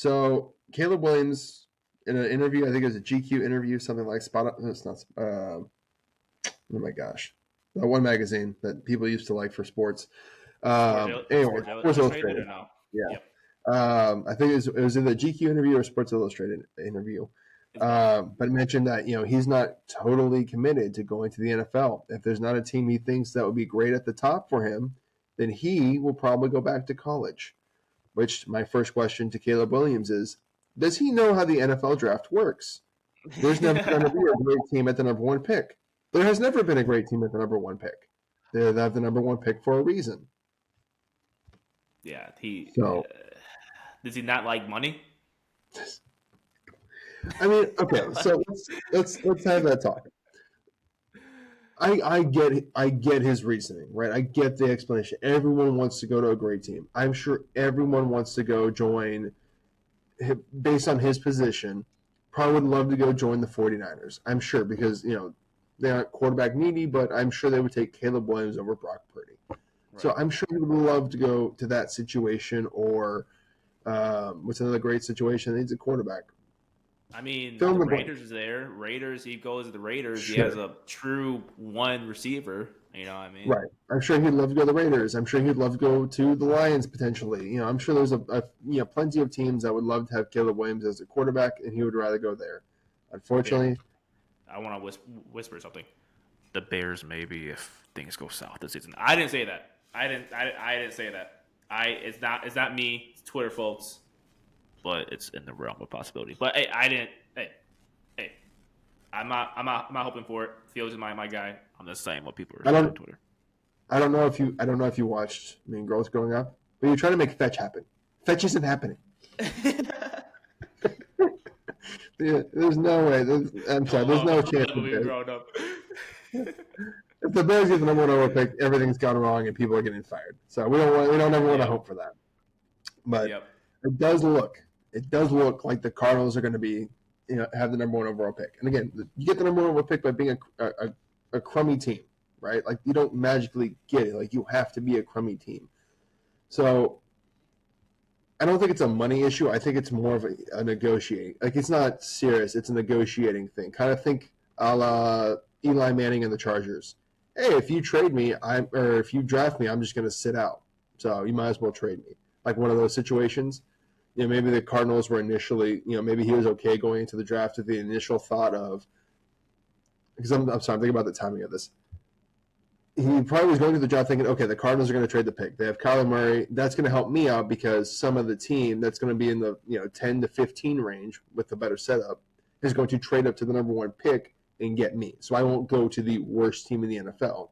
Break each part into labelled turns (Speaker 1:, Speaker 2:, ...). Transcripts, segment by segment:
Speaker 1: So Caleb Williams in an interview, I think it was a GQ interview, something like Spot. It's not. Oh my gosh, that one magazine that people used to like for sports. Anyway, Sports
Speaker 2: Illustrated or
Speaker 1: Illustrated.
Speaker 2: no?
Speaker 1: Yeah.
Speaker 2: Yep.
Speaker 1: I think it was in the GQ interview or Sports Illustrated interview.
Speaker 2: It's both.
Speaker 1: But it mentioned that he's not totally committed to going to the NFL. If there's not a team he thinks that would be great at the top for him, then he will probably go back to college. Which my first question to Caleb Williams is: does he know how the NFL draft works? There's never going to be a great team at the number one pick. There has never been a great team at the number one pick. They have the number one pick for a reason.
Speaker 2: Yeah,
Speaker 1: So,
Speaker 2: does he not like money?
Speaker 1: I mean, okay, so let's have that talk. I get his reasoning, right? I get the explanation. Everyone wants to go to a great team. I'm sure everyone wants to go join, based on his position, probably would love to go join the 49ers. I'm sure because, they aren't quarterback needy, but I'm sure they would take Caleb Williams over Brock Purdy. Right. So I'm sure he would love to go to that situation, or what's another great situation? He needs a quarterback.
Speaker 2: I mean, the Raiders is there. Raiders, he goes to the Raiders. Sure. He has a true one receiver. You know what I mean?
Speaker 1: Right. I'm sure he'd love to go to the Raiders. I'm sure he'd love to go to the Lions potentially. I'm sure there's plenty of teams that would love to have Caleb Williams as a quarterback, and he would rather go there. Unfortunately,
Speaker 2: I want to whisper something. The Bears maybe if things go south this season. I didn't say that. I didn't say that. It's not me. It's Twitter folks. But it's in the realm of possibility. But hey, I'm not hoping for it. Fields is my guy. I'm just saying what people are saying on Twitter.
Speaker 1: I don't know if you watched Mean Girls growing up, but you're trying to make fetch happen. Fetch isn't happening. Yeah, there's no way. I'm sorry. There's no chance. If the Bears get the number one overall pick, everything's gone wrong and people are getting fired. So we don't ever want to hope for that. But it does look like the Cardinals are going to be, have the number one overall pick. And again, you get the number one overall pick by being a crummy team, right? Like you don't magically get it. Like you have to be a crummy team. So I don't think it's a money issue. I think it's more of a negotiating. Like it's not serious. It's a negotiating thing. Kind of think a la Eli Manning and the Chargers. Hey, if you trade me, or if you draft me, I'm just going to sit out. So you might as well trade me. Like one of those situations. Maybe the Cardinals were initially, maybe he was okay going into the draft with the initial thought of, because I'm sorry, I'm thinking about the timing of this. He probably was going to the draft thinking, okay, the Cardinals are going to trade the pick. They have Kyler Murray. That's going to help me out because some of the team that's going to be in the 10 to 15 range with the better setup is going to trade up to the number one pick and get me. So I won't go to the worst team in the NFL.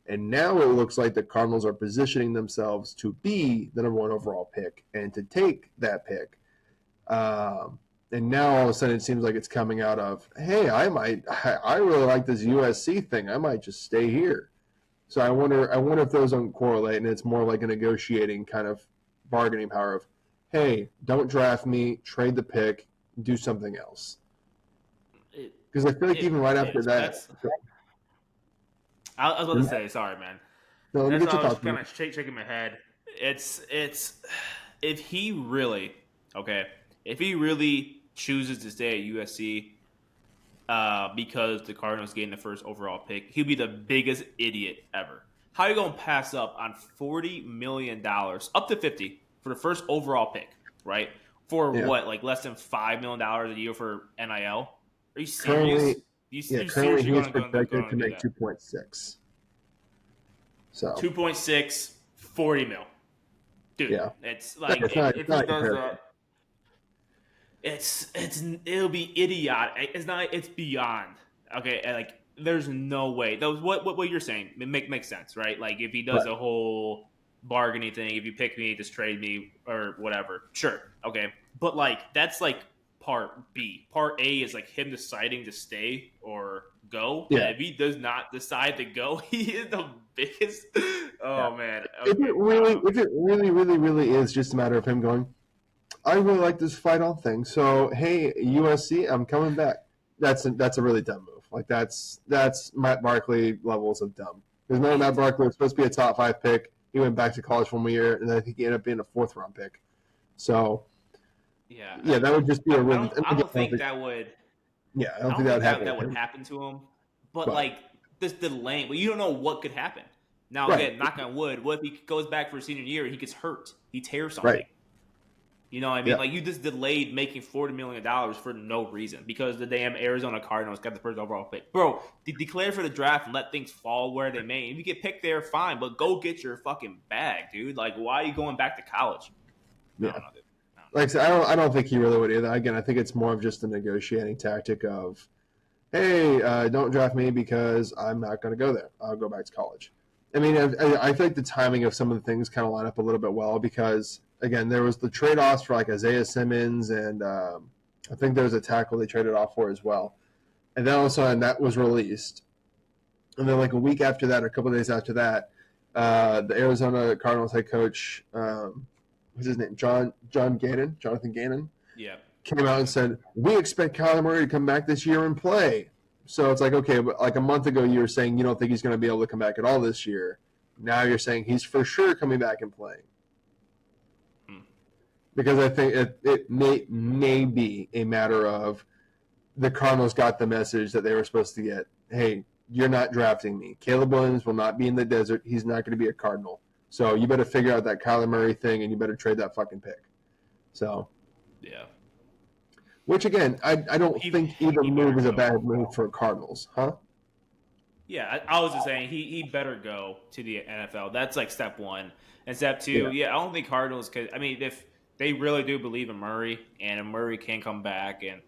Speaker 1: And now it looks like the Cardinals are positioning themselves to be the number one overall pick and to take that pick. And now all of a sudden it seems like it's coming out of, hey, I really like this USC thing. I might just stay here. So I wonder if those don't correlate, and it's more like a negotiating kind of bargaining power of, hey, don't draft me, trade the pick, do something else. Because I feel like even right after that.
Speaker 2: I was about to say, sorry, man.
Speaker 1: No,
Speaker 2: that's why I was kind of shaking my head. It's if he really chooses to stay at USC because the Cardinals gained the first overall pick, he'll be the biggest idiot ever. How are you going to pass up on $40 million, up to $50 for the first overall pick, right? For what, like less than $5 million a year for NIL? Are you serious?
Speaker 1: Currently he's projected to make 2.6. So
Speaker 2: 2.6, 40 mil. Dude, it's like if he does that, it'll be idiotic. It's beyond. Okay, like there's no way. That was what you're saying. It makes sense, right? Like if he does a whole bargaining thing, if you pick me, just trade me or whatever. Sure. Okay. But like that's like part B. Part A is like him deciding to stay or go. Yeah. And if he does not decide to go, he is the biggest. Man. Okay.
Speaker 1: If it really is just a matter of him going, I really like this final thing. So hey, USC, I'm coming back. That's a really dumb move. Like that's Matt Barkley levels of dumb. There's no Matt Barkley was supposed to be a top 5 pick. He went back to college for 1 year, and I think he ended up being a 4th round pick. So Yeah, that would just be a really.
Speaker 2: I don't think that would.
Speaker 1: Yeah, I don't
Speaker 2: I
Speaker 1: think
Speaker 2: don't
Speaker 1: that
Speaker 2: think
Speaker 1: would happen.
Speaker 2: that would happen to him. But
Speaker 1: But
Speaker 2: like this delay, but you don't know what could happen. Now
Speaker 1: right,
Speaker 2: again, knock on wood. What if he goes back for his senior year and he gets hurt? He tears something.
Speaker 1: right,
Speaker 2: You know what I mean?
Speaker 1: yeah,
Speaker 2: Like you just delayed making $40 million for no reason because the damn Arizona Cardinals got the first overall pick. Bro, declare for the draft and let things fall where they may. If you get picked there, fine, but go get your fucking bag, dude. Like, why are you going back to college? I
Speaker 1: yeah.
Speaker 2: don't know, dude.
Speaker 1: Like I said, I don't think he really would either. Again, I think it's more of just a negotiating tactic of, hey, don't draft me because I'm not going to go there. I'll go back to college. I mean, I feel like the timing of some of the things kind of line up a little bit well because, again, there was the trade-offs for like Isaiah Simmons and I think there was a tackle they traded off for as well. And then all of a sudden that was released. And then like a week after that, or a couple of days after that, the Arizona Cardinals head coach, what's his name, Jonathan Gannon,
Speaker 2: Yeah.
Speaker 1: came out and said, we expect Kyler Murray to come back this year and play. So it's like, okay, but like a month ago you were saying you don't think he's going to be able to come back at all this year. Now you're saying he's for sure coming back and playing. Because I think it may be a matter of the Cardinals got the message that they were supposed to get. Hey, you're not drafting me. Caleb Williams will not be in the desert. He's not going to be a Cardinal. So you better figure out that Kyler Murray thing and you better trade that fucking pick. So,
Speaker 2: yeah.
Speaker 1: Which, again, I don't think either move is a bad move for Cardinals, huh?
Speaker 2: Yeah, I was just saying he better go to the NFL. That's like step one. And step two, I don't think Cardinals could. I mean, if they really do believe in Murray and if Murray can come back and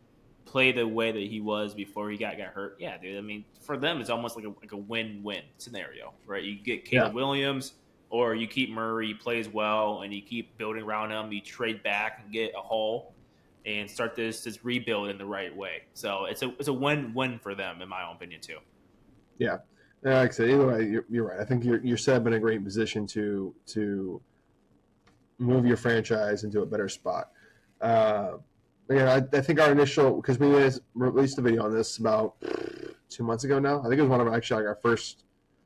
Speaker 2: play the way that he was before he got hurt, yeah, dude. I mean, for them, it's almost like a win-win scenario, right? You get Caleb Williams, or you keep Murray, he plays well, and you keep building around him. You trade back and get a haul and start this rebuild in the right way. So it's a win-win for them, in my own opinion, too.
Speaker 1: Yeah. Like I said, either way, you're right. I think you're set up in a great position to move your franchise into a better spot. Again, I think our initial, because we released a video on this about 2 months ago now. I think it was one of our first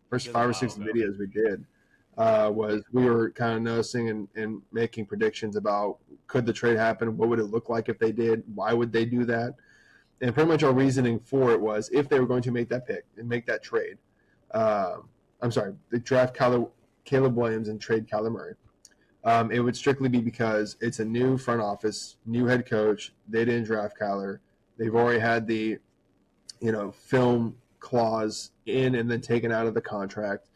Speaker 1: 5 or 6 videos we did. Was we were kind of noticing and making predictions about could the trade happen? What would it look like if they did? Why would they do that? And pretty much our reasoning for it was if they were going to make that pick and make that trade, they draft Caleb Williams and trade Kyler Murray. It would strictly be because it's a new front office, new head coach. They didn't draft Kyler. They've already had the, film clause in and then taken out of the contract.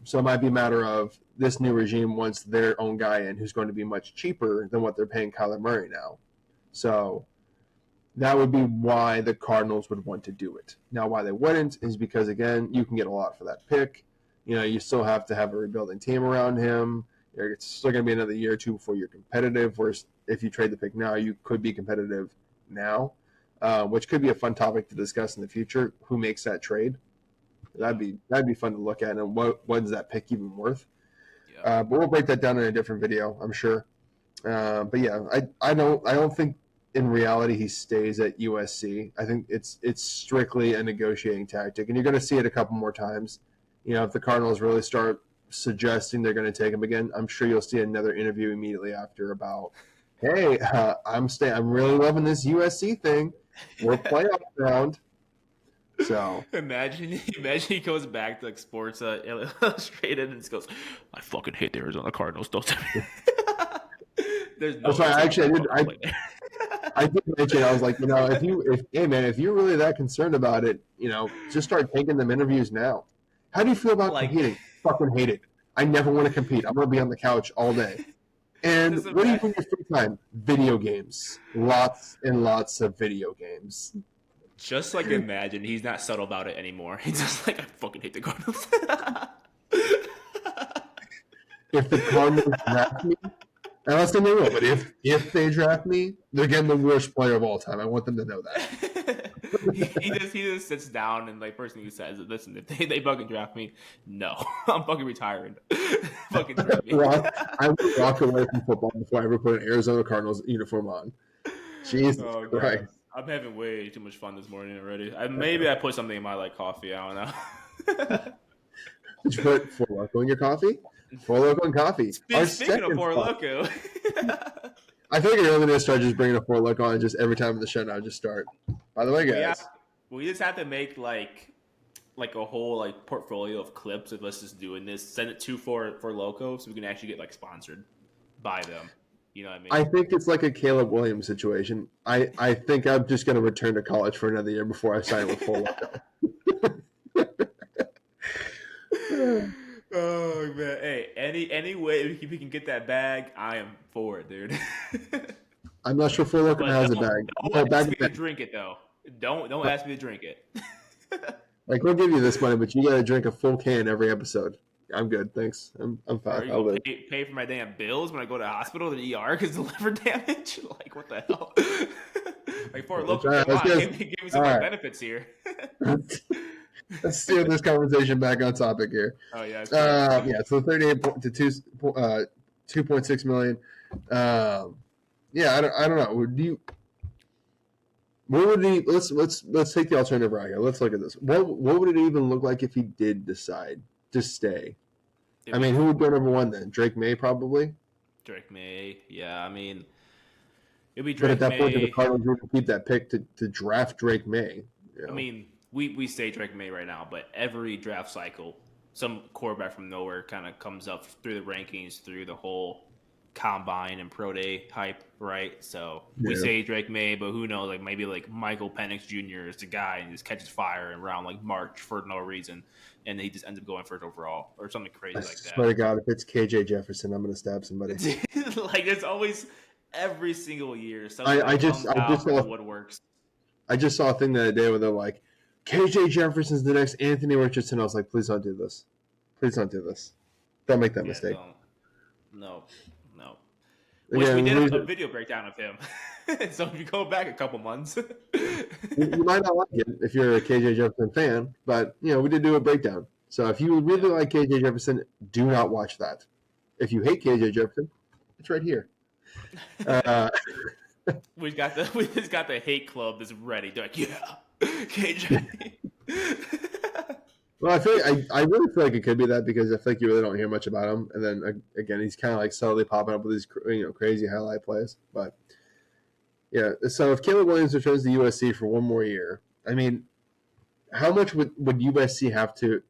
Speaker 1: So it might be a matter of this new regime wants their own guy in who's going to be much cheaper than what they're paying Kyler Murray now. So that would be why the Cardinals would want to do it. Now, why they wouldn't is because, again, you can get a lot for that pick. You still have to have a rebuilding team around him. It's still going to be another year or two before you're competitive, whereas if you trade the pick now, you could be competitive now, which could be a fun topic to discuss in the future. Who makes that trade? That'd be fun to look at, and what is that pick even worth? Yeah. But we'll break that down in a different video, I'm sure. But yeah, I don't think in reality he stays at USC. I think it's strictly a negotiating tactic, and you're going to see it a couple more times. If the Cardinals really start suggesting they're going to take him again, I'm sure you'll see another interview immediately after about, hey, I'm really loving this USC thing. We're playoff round. So
Speaker 2: imagine he goes back to like Sports Illustrated and just goes, "I fucking hate the Arizona Cardinals." Don't tell me. There's no.
Speaker 1: That's right. I did mention, I was like, if you're really that concerned about it, just start taking them interviews now. How do you feel about competing? Fucking hate it. I never want to compete. I'm going to be on the couch all day. And what do you do in your free time? Video games. Lots and lots of video games.
Speaker 2: Just imagine he's not subtle about it anymore. He's just like, I fucking hate the Cardinals.
Speaker 1: If the Cardinals draft me, unless they will, but if they draft me, they're getting the worst player of all time. I want them to know that.
Speaker 2: he just sits down and first thing he says is, listen, if they fucking draft me, no, I'm fucking retiring. Fucking draft me.
Speaker 1: I would walk away from football before I ever put an Arizona Cardinals uniform on. Jesus Christ.
Speaker 2: I'm having way too much fun this morning already. Maybe I put something in my coffee. I don't know.
Speaker 1: Did you put Four Loko in your coffee? Four Loko and coffee.
Speaker 2: Speaking of Four Loko.
Speaker 1: I feel like you're going to start just bringing a Four Loko on just every time in the show now. Just start. By the way, guys.
Speaker 2: We just have to make like a whole like portfolio of clips of us just doing this. Send it to Four Loko so we can actually get like sponsored by them. You know what I mean?
Speaker 1: I think it's like a Caleb Williams situation. I think I'm just going to return to college for another year before I sign with Four Loko.
Speaker 2: Oh man! Hey, any way we can get that bag, I am for it, dude.
Speaker 1: I'm not sure Four Loko has a bag.
Speaker 2: Don't ask me to drink it though. Don't ask me to drink it.
Speaker 1: Like we'll give you this money, but you got to drink a full can every episode. I'm good, thanks. I'm fine.
Speaker 2: I'll pay for my damn bills when I go to the hospital to the ER because of liver damage. Like what the hell? Like Four Loko, give me some benefits here.
Speaker 1: Let's steer this conversation back on topic here.
Speaker 2: Oh yeah.
Speaker 1: So 38 to 2.6 million. I don't know. What would he? Let's take the alternative right here. Let's look at this. What would it even look like if he did decide to stay? I mean, who would go number one then? Drake May probably.
Speaker 2: Drake May, yeah. I mean, it'd be Drake May.
Speaker 1: But at that point, the Cardinals would keep that pick to draft Drake May. You know?
Speaker 2: I mean, we say Drake May right now, but every draft cycle, some quarterback from nowhere kind of comes up through the rankings, through the whole combine and pro day hype, right? So we say Drake May, but who knows? Like maybe like Michael Penix Jr. is the guy and just catches fire in round like March for no reason, and he just ends up going first overall or something crazy like that.
Speaker 1: Swear to God, if it's KJ Jefferson, I'm gonna stab somebody.
Speaker 2: Like there's always every single year.
Speaker 1: I just saw
Speaker 2: what works.
Speaker 1: I just saw a thing the other day where they're like, KJ Jefferson's the next Anthony Richardson. I was like, please don't do this. Please don't do this. Don't make that mistake.
Speaker 2: No. Which we did a video breakdown of him. So if you go back a couple months.
Speaker 1: You might not like it if you're a KJ Jefferson fan, but we did do a breakdown. So if you really like KJ Jefferson, do not watch that. If you hate KJ Jefferson, it's right here.
Speaker 2: We just got the hate club that's ready. They're like, yeah, KJ.
Speaker 1: Well, I really feel like it could be that because I feel like you really don't hear much about him, and then again he's kind of like subtly popping up with these crazy highlight plays. But yeah, so if Caleb Williams returns to USC for one more year, I mean, how much would USC have to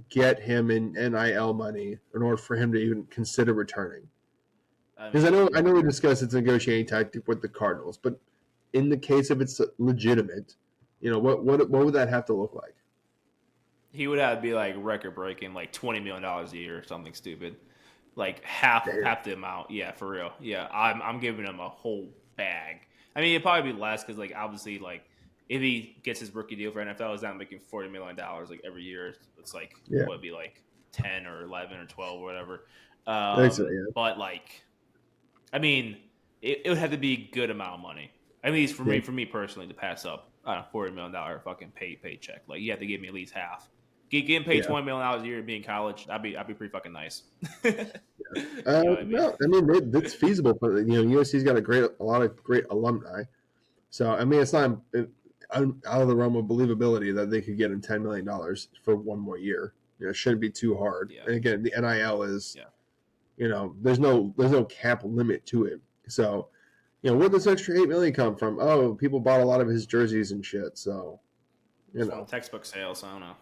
Speaker 1: get him in NIL money in order for him to even consider returning? Because I know we discussed it's a negotiating tactic with the Cardinals, but in the case of it's legitimate, what would that have to look like?
Speaker 2: He would have to be like record breaking, like $20 million a year or something stupid, like half the amount. Yeah, for real. Yeah, I'm giving him a whole bag. I mean, it'd probably be less because like obviously like if he gets his rookie deal for NFL, he's not making $40 million like every year. It's like what would be like 10 or 11 or 12 or whatever. But like, I mean, it would have to be a good amount of money. At least for me personally, to pass up a $40 million fucking paycheck. Like you have to give me at least half. Getting paid $20 million a year to be in college, I'd be pretty fucking nice.
Speaker 1: No, I mean it's feasible, but USC's got a lot of great alumni. So I mean, it's not out of the realm of believability that they could get him $10 million for one more year. It shouldn't be too hard. Yeah. And again, the NIL is, there's no cap limit to it. So, where does extra $8 million come from? Oh, people bought a lot of his jerseys and shit. So,
Speaker 2: textbook sales. I don't know.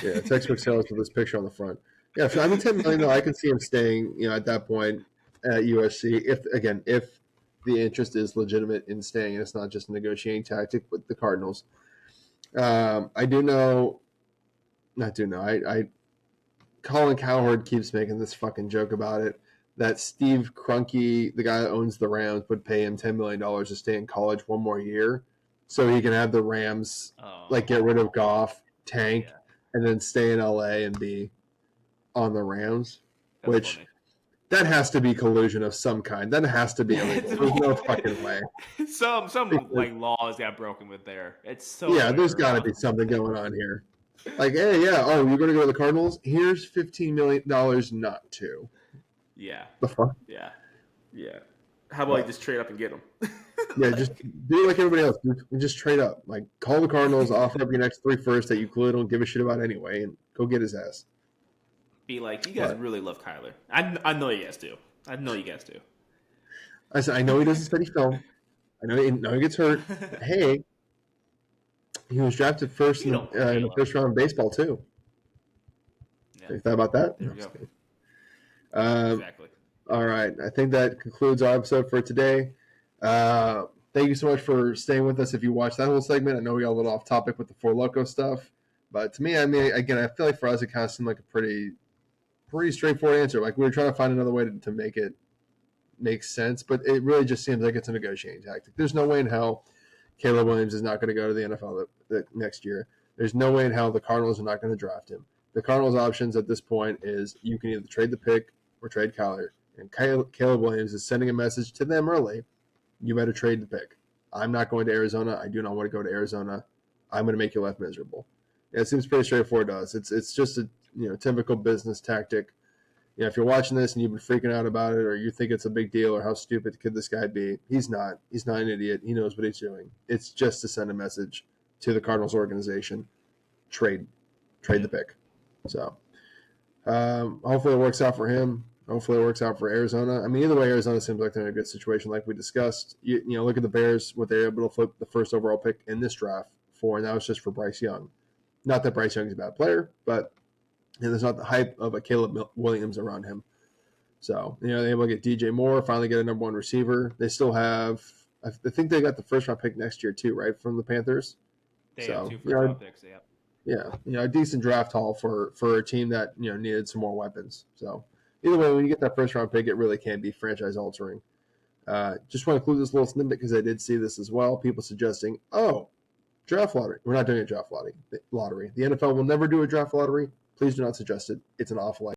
Speaker 1: Yeah, textbook sales with this picture on the front. Yeah, if $10 million, though, I can see him staying. At that point at USC. If the interest is legitimate in staying, and it's not just a negotiating tactic with the Cardinals. Colin Cowherd keeps making this fucking joke about it. That Steve Kroenke, the guy that owns the Rams, would pay him $10 million to stay in college one more year, so he can have the Rams get rid of Goff, tank, and then stay in LA and be on the Rams. That's funny. That has to be collusion of some kind. That has to be illegal. There's no fucking way.
Speaker 2: Some like laws got broken with there. It's so
Speaker 1: there's got to be something going on here. Like, hey, you're going to go to the Cardinals? Here's $15 million not to.
Speaker 2: Yeah.
Speaker 1: The fuck?
Speaker 2: Yeah. How about you just trade up and get them?
Speaker 1: Just do it like everybody else. Just trade up. Like, call the Cardinals, offer up your next 3 firsts that you clearly don't give a shit about anyway, and go get his ass.
Speaker 2: Be like, you guys really love Kyler. I know you guys do.
Speaker 1: I said, I know he doesn't study film. I know he gets hurt. But hey, he was drafted first
Speaker 2: You don't know,
Speaker 1: in the
Speaker 2: Caleb.
Speaker 1: first round of baseball too.
Speaker 2: Yeah,
Speaker 1: Have you thought about that?
Speaker 2: there
Speaker 1: No,
Speaker 2: we go.
Speaker 1: um,
Speaker 2: Exactly.
Speaker 1: all right. I think that concludes our episode for today. Thank you so much for staying with us. If you watched that whole segment, I know we got a little off topic with the Four Loko stuff, but to me, I mean, again, I feel like for us, it kind of seemed like a pretty straightforward answer. Like we were trying to find another way to make it make sense, but it really just seems like it's a negotiating tactic. There's no way in hell Caleb Williams is not going to go to the NFL the next year. There's no way in hell the Cardinals are not going to draft him. The Cardinals' options at this point is you can either trade the pick or trade Kyler. And Caleb Williams is sending a message to them early. You better trade the pick. I'm not going to Arizona. I do not want to go to Arizona. I'm going to make your life miserable. Yeah, it seems pretty straightforward to us. It's just a typical business tactic. If you're watching this and you've been freaking out about it, or you think it's a big deal, or how stupid could this guy be, he's not. He's not an idiot. He knows what he's doing. It's just to send a message to the Cardinals organization: trade the pick. So hopefully it works out for him. Hopefully it works out for Arizona. I mean, either way, Arizona seems like they're in a good situation, like we discussed. Look at the Bears, what they're able to flip the first overall pick in this draft for, and that was just for Bryce Young. Not that Bryce Young is a bad player, but there's not the hype of a Caleb Williams around him. So, they're able to get DJ Moore, finally get a number one receiver. They still have, I think they got the first round pick next year too, right, from the Panthers?
Speaker 2: They have 2 first round picks,
Speaker 1: yeah. A decent draft haul for a team that, needed some more weapons. So, either way, when you get that first round pick, it really can be franchise altering. Just want to include this little snippet because I did see this as well. People suggesting, draft lottery. We're not doing a draft lottery. The NFL will never do a draft lottery. Please do not suggest it. It's an awful idea.